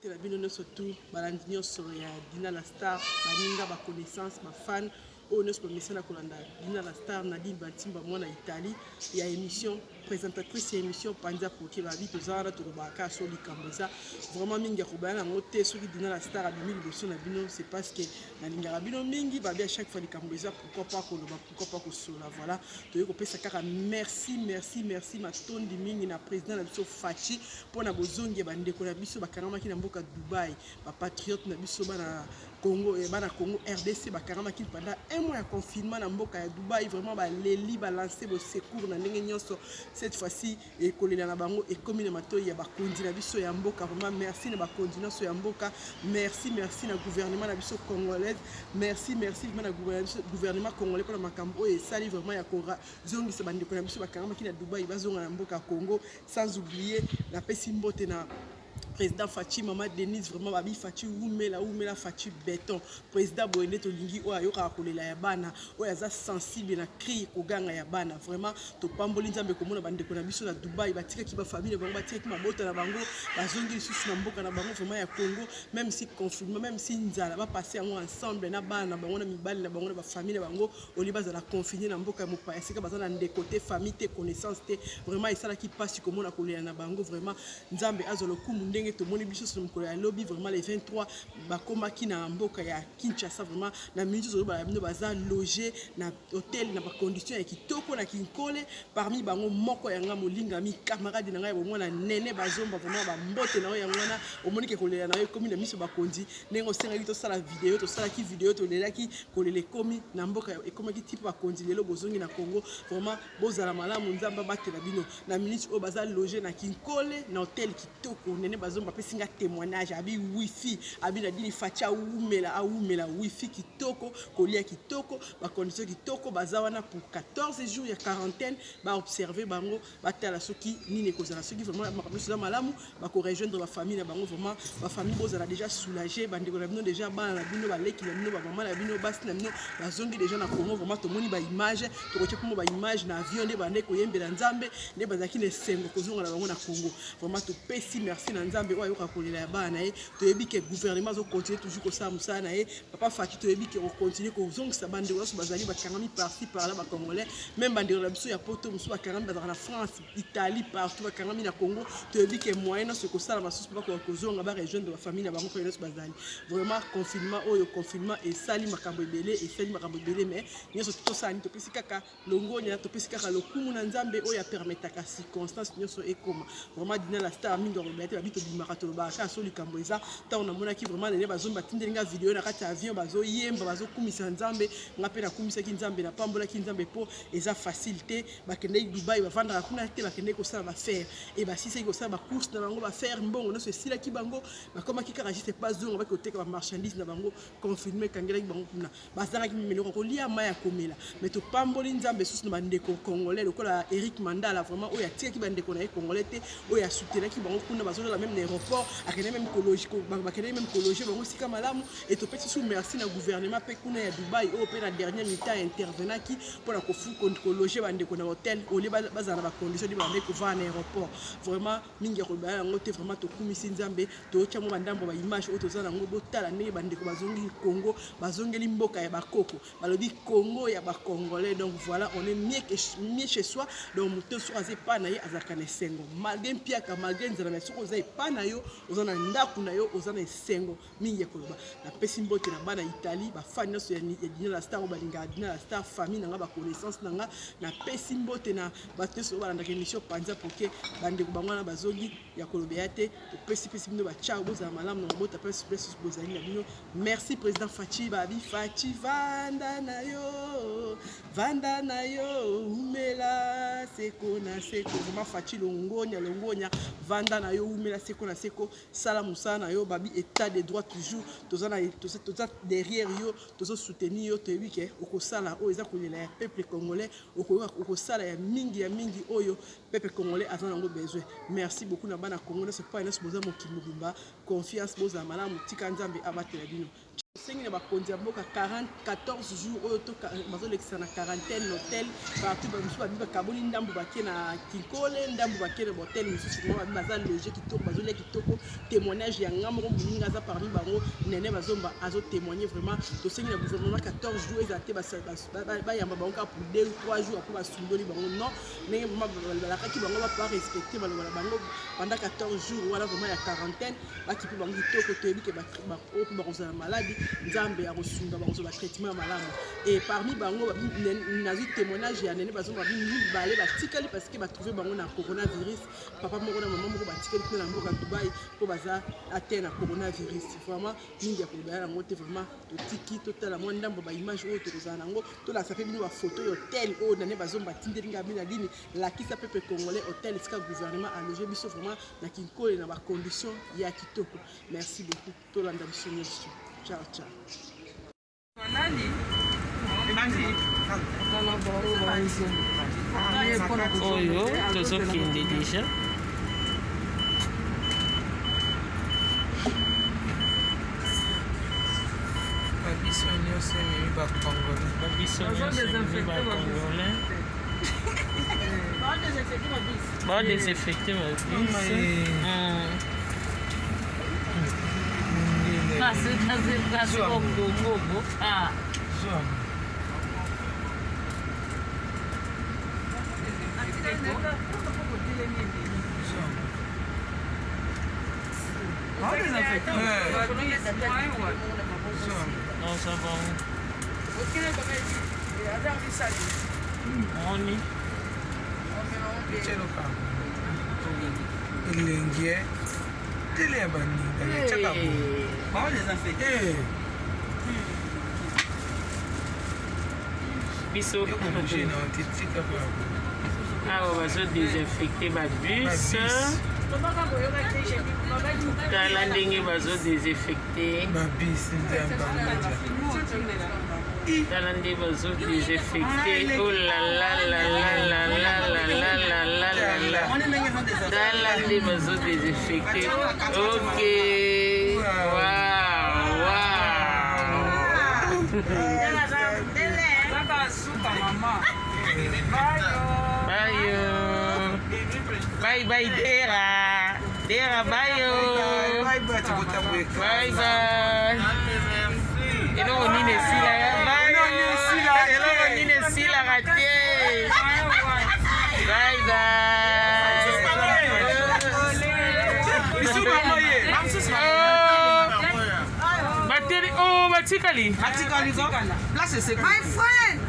la bino surtout balandinyo sur ya Dina la Star baninga ba connaissance ba fan o nos commissaire na kolanda Dina la Star Nadine Batimba mwana Italie ya émission présentatrice ya émission Panza Poké ba vite zara to baka so likamboza vraiment mingi ko bana ngote soki Dina la Star a 2000 bosso na bino c'est parce que na linga bino mingi ba bien chaque fois likamboza pourquoi pas ko loba pourquoi pas ko sola voilà to yeko pesa kaka merci matondi mingi na président na biso Fachi pona bozongi bandeko na biso bakangamaki na mboka Dubaï ba patriote na biso bana Congo et bana Congo RDC bakangamaki pendant un mois de confinement na mboka ya Dubaï vraiment ba leli ba lancer bo secours na ndenge nyonso cette fois-ci et kolela na bango et comme na matoyi ya bakondi na biso ya mboka vraiment merci na bakondi na so ya mboka merci na gouvernement na biso congolaise merci na gouvernement congolais pour makambo et sali vraiment ya kora zongi se bandeko na biso bakangamaki na Dubaï bazonga na mboka Congo sans oublier la pesi mbote na président Fachi Maman Denise vraiment babi Fachi oumela Fachi béton président Boende Tolingi o ayoka kolela ya bana o yaza sensible na cri koganga ya bana vraiment to pamboli nzambe komona bandeko na biso na Dubaï batika ki ba famille bango batika ki mabota na bango bazongi susu na mboka na bango vraiment ya Congo même si confinement même si nzala ba passer yango ensemble na bana bango na mibali na bango na ba famille na bango oliba za la confiner na mboka mopaya sika bazana na côté famille te connaissance te vraiment isala ki passe komona kolela na bango vraiment nzambe azolo kumu ndenge to moni biso sur mukolo ya lobby vraiment les 23 bakomaki na mboka ya Kinshasa vraiment na minute zo ba bino baza loger na hôtel na ba conditions ya kitoko na kinkole parmi bango moko ya nga molinga mi camarade na ngai bomona nene bazomba vraiment ba mbote na ya ngwana omoni ke kolela na yo komi na miso bakondi nengo senga to sala vidéo to sala ki vidéo to lelaki kolele komi na mboka e komaki type bakondi lelo bozongi na Congo vraiment bozala malamu nzamba batela bino na minute o baza loger na kinkole na hôtel kitoko nene bazomba pesinga témoignage abi wifi abi na dini facha oumela wifi kitoko kolia kitoko ba condition kitoko bazawana pour 14 jours ya quarantaine ba observer bango batala soki nini kozala soki vraiment makambo malamu ba ko rejoindre ba famille na bango vraiment ba famille bozala déjà soulagé bandeko na bino déjà bana na bino ba leki na bino ba maman na bino basi na bino bazongi déjà na Congo vraiment to moni ba image to ko tshepimo ba image na avion de bande ko yembela nzambe ne bazaki ne sengo kozonga na bango na Congo vraiment to pesi merci na nzambe o ayoka kolela ya bana e to yebi ke gouvernement zo continuer toujours ko sa musana e papa Fachi to yebi ke o continuer ko zongisa bandeko so bazali bakangami par-ci par là ba congolais même bandeko na biso ya poto musu bakangami bazana na France Italie partout bakangami na Congo to yebi ke moyen ce ko sala basusu pa ko zonga ba rejoindre ba famille na bango ko yeso bazali vraiment confinement et sali makambo ebele et sali makambo ebele mais nyoso to sani to pesi kaka longonya to pesi kaka lokumu na nzambe o ya permetaka circonstance nyoso ekoma vraiment Dina la Star mingi robete babito bimaka to ba ka so likambo eza ta on amona ki vraiment les bazomba tindelinga vidéo na kati avion bazo yemba bazo kumisa nzambe ngape na kumisa ki nzambe na pambola ki nzambe po eza facilité bakende Dubaï bavanda kuna te bakende ko sala ba faire et ba sisa ko sala ba course na bango ba faire mbongo no se sila ki bango bakoma ki kaka juste pas zongo ba ko teka ba marchandise na bango confirmer kangela ki bango kuna bazanga ki meloko ko lia maya komela mais to pamboli nzambe susu na bandeko congolais lokola Eric Mandala vraiment oya tia ki bandeko na congolais te oya soutenir ki bango kuna bazola même aéroport akene même bakene même kologer bango sika malamu et to petit sous merci na gouvernement pe kuna ya Dubaï o pe na dernière minute intervenant ki pour ko fu ko loger bandeko na hôtel oli bazana ba condition di bandeko va na aéroport vraiment mingi ko ba yango te vraiment to kumisi nzambe to tshamo bandambo ba image o to zana ngo botala ndenge bandeko bazongi Congo bazongeli mboka ya bakoko balobi Congo ya ba congolais donc voilà on est mieux chez soi donc muto so aze pa na ye azaka na sengo malgré mpiaka malgré nzala na soko za pa na yo ozana ndaku na yo ozana sengo mingi koloba na pesi mbote na bana Italie ba fan nyonso ya Dina la Star o balinga Dina la Star famille nanga ba connaissance nanga na pesi mbote na bato so balanda ke mission Panza Poké bandeko bangwana bazongi ya koloba ya te to pesi bino ba ciao bozala malamu na bota pesi bozali na bino merci président Fachi babi Fachi vanda na yo umela seko na seko vraiment Fachi longonya vanda na yo umela seko na seko sala musana yo babi état de droit toujours tozana derrière yo tozo soutenir yo toyebi ke okosala o eza kolela ya peuple congolais okosala ya mingi oyo peuple congolais azana ngo besoin merci beaucoup na bana congolais c'est pas une boza mokimobimba confiance boza malamu tika nzambe abatela bino sengi na bakonzi ya mboka 14 jours oyo bazolekisa na quarantaine hôtel partout bamisu babi bakaboli ndambo bake na kinkole ndambo bake na hotel misusu vraiment babi baza loge kitoko bazolia kitoko témoignage ya nga moko moninga aza parmi bango nene bazomba azotémoigner vraiment tosengi na gouvernement 14 jours eza te bayamba bango kaka pour 2 ou 3 jours apres basundoli bango non ndenge vraiment balakaki bango bapa respecter baloba na bango pendant 14 jours wana vraiment ya quarantaine bakipi bango kitoko toyebi ke oyo bakozala maladi nzambe ya kosunga bakozala traitement ya malamu et parmi bango nazwi témoignage ya nene bazonga babi mibale batikali parce que batrouve bango na coronavirus papa moko na mama moko batikali kuna na mboka Dubai po baza ate na coronavirus vraiment mingi ya kolobela yango te vraiment totiki totala mwa ndambo baimage oyo tokozala nango tolakisa mpe bino bafoto ya hotel oyo nane bazomba tindelinga bino na dini lakisa peuple congolais hotel esika gouvernement aloge biso vraiment na kinkole na bacondition ya kitoko. Merci beaucoup tolanda biso nyonso. Ciao, ciao. Oyo, tozokende déjà. Babiso nyonso ememi bakongolais. Babiso nyonso ememi bakongolais. Baodesinfecte babis. Kasi bongo. Ah. Non, ça va. Money. Elengie. Tele ya baninga chaka bo. Ba les infectés. Biso awa bazodesinfecte babus tala ndenge bazodesinfecte tala nde bazodesinfecte olalalalalalalalalalala tala nde bazodesinfecte ok wow Bye bye Dera. Dera bye yo. Bye bye. Hello nine sila. Bye. Hello nine sila raté. Bye bye. Bateri oh batikali. Batikali go. Place c'est my friend.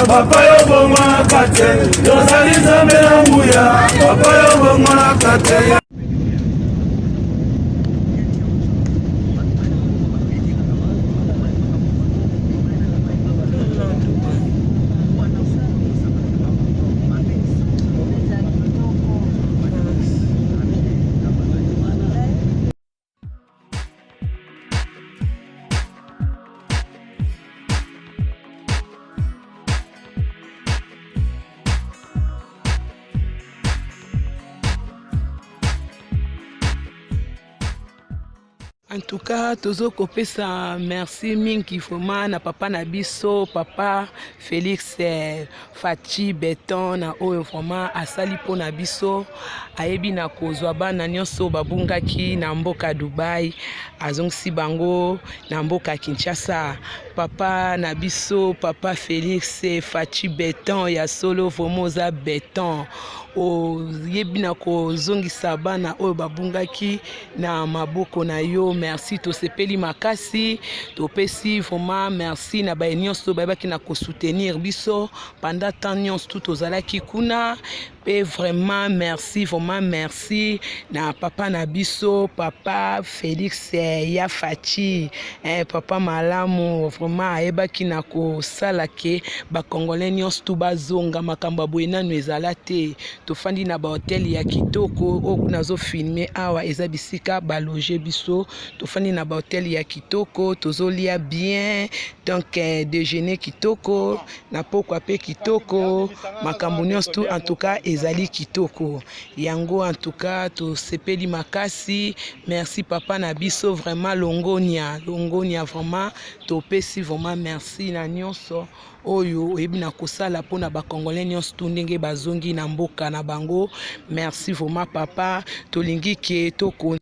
Papa yo bongo kate, yo zali zambe na nguya. Papa yo bongo na kate. En tout cas, tozo kopesa merci mingi vraiment na papa na biso, papa Félix Fachi Beton na oyo vraiment asali po na biso, ayebi na kozwa bana nyonso babungaki na mboka Dubai, azongisi bango na mboka Kinshasa. Papa na biso, papa Félix Fachi Beton ya solo vraiment oza beton. Oyebi na kozongisa bana oyo babungaki na maboko na yo. Merci, tosepeli makasi, topesi vraiment merci na ba nyonso bayebaki na soutenir biso pendant tant nyonso tout ozalaki kuna. Et vraiment merci na papa na biso, papa Félix ya Fachi, papa malamu vraiment ayebaki na kosala ke ba congolais nyonso tu bazonga makambo boye nanu ezala te. Tofandi na ba hotel ya kitoko oyo nazo filmer awa eza bisika ba loger biso, tofandi na ba hotel ya kitoko, tozolia bien, donc déjeuner kitoko na pokwa pe kitoko, makambo nyonso tu en tout cas ezali kitoko. Yango en tout cas tosepeli makasi. Merci papa na biso, vraiment longonia vraiment topesi vraiment merci na nyonso oyo oyebi na kosala pona ba congolais nyonso tu ndenge bazongi na mboka na bango. Merci vraiment papa, tolingi ke toko